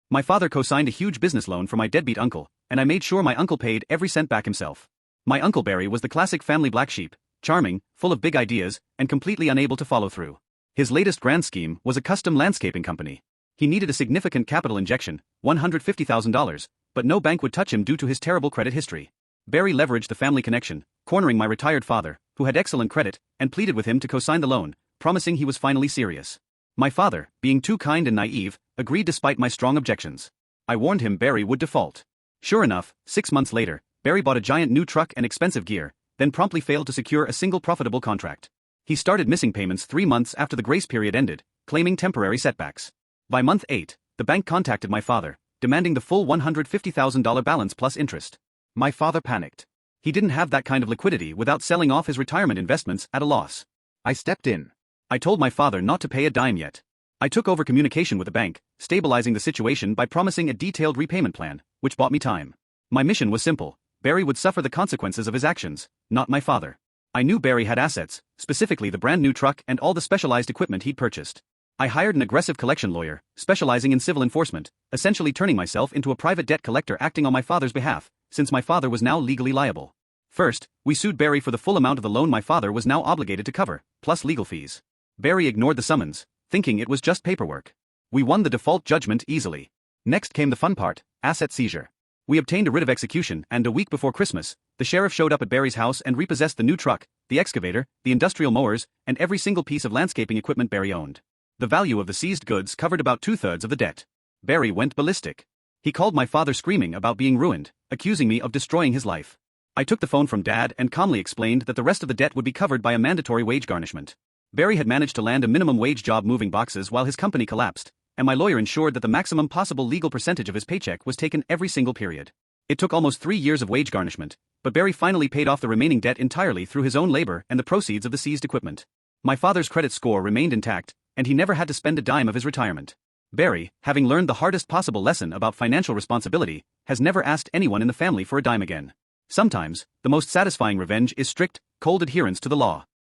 My father co-signed a huge business loan for my deadbeat uncle, and I made sure my uncle paid every cent back himself. My Uncle Barry was the classic family black sheep, charming, full of big ideas, and completely unable to follow through. His latest grand scheme was a custom landscaping company. He needed a significant capital injection, $150,000, but no bank would touch him due to his terrible credit history. Barry leveraged the family connection, cornering my retired father, who had excellent credit, and pleaded with him to co-sign the loan, promising he was finally serious. My father, being too kind and naive, agreed despite my strong objections. I warned him Barry would default. Sure enough, 6 months later, Barry bought a giant new truck and expensive gear, then promptly failed to secure a single profitable contract. He started missing payments 3 months after the grace period ended, claiming temporary setbacks. By month 8, the bank contacted my father, demanding the full $150,000 balance plus interest. My father panicked. He didn't have that kind of liquidity without selling off his retirement investments at a loss. I stepped in. I told my father not to pay a dime yet. I took over communication with the bank, stabilizing the situation by promising a detailed repayment plan, which bought me time. My mission was simple: Barry would suffer the consequences of his actions, not my father. I knew Barry had assets, specifically the brand new truck and all the specialized equipment he'd purchased. I hired an aggressive collection lawyer, specializing in civil enforcement, essentially turning myself into a private debt collector acting on my father's behalf, since my father was now legally liable. First, we sued Barry for the full amount of the loan my father was now obligated to cover, plus legal fees. Barry ignored the summons, thinking it was just paperwork. We won the default judgment easily. Next came the fun part: asset seizure. We obtained a writ of execution, and a week before Christmas, the sheriff showed up at Barry's house and repossessed the new truck, the excavator, the industrial mowers, and every single piece of landscaping equipment Barry owned. The value of the seized goods covered about 2/3 of the debt. Barry went ballistic. He called my father screaming about being ruined, accusing me of destroying his life. I took the phone from Dad and calmly explained that the rest of the debt would be covered by a mandatory wage garnishment. Barry had managed to land a minimum wage job moving boxes while his company collapsed, and my lawyer ensured that the maximum possible legal percentage of his paycheck was taken every single period. It took almost 3 years of wage garnishment, but Barry finally paid off the remaining debt entirely through his own labor and the proceeds of the seized equipment. My father's credit score remained intact, and he never had to spend a dime of his retirement. Barry, having learned the hardest possible lesson about financial responsibility, has never asked anyone in the family for a dime again. Sometimes, the most satisfying revenge is strict, cold adherence to the law.